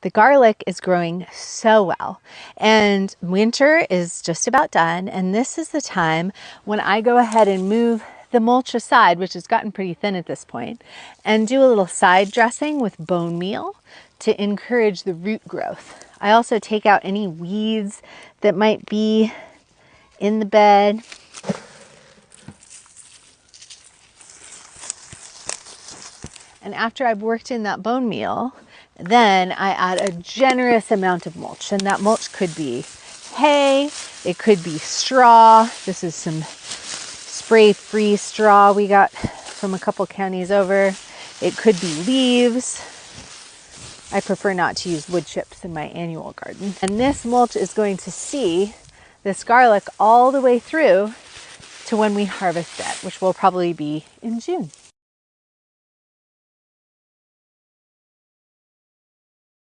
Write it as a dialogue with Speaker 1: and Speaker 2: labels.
Speaker 1: The garlic is growing so well, and winter is just about done, and this is the time when I go ahead and move the mulch aside, which has gotten pretty thin at this point, and do a little side dressing with bone meal to encourage the root growth. I also take out any weeds that might be in the bed. And after I've worked in that bone meal, then I add a generous amount of mulch. And that mulch could be hay, it could be straw. This is some spray-free straw we got from a couple counties over. It could be leaves. I prefer not to use wood chips in my annual garden. And this mulch is going to see this garlic all the way through to when we harvest it, which will probably be in June.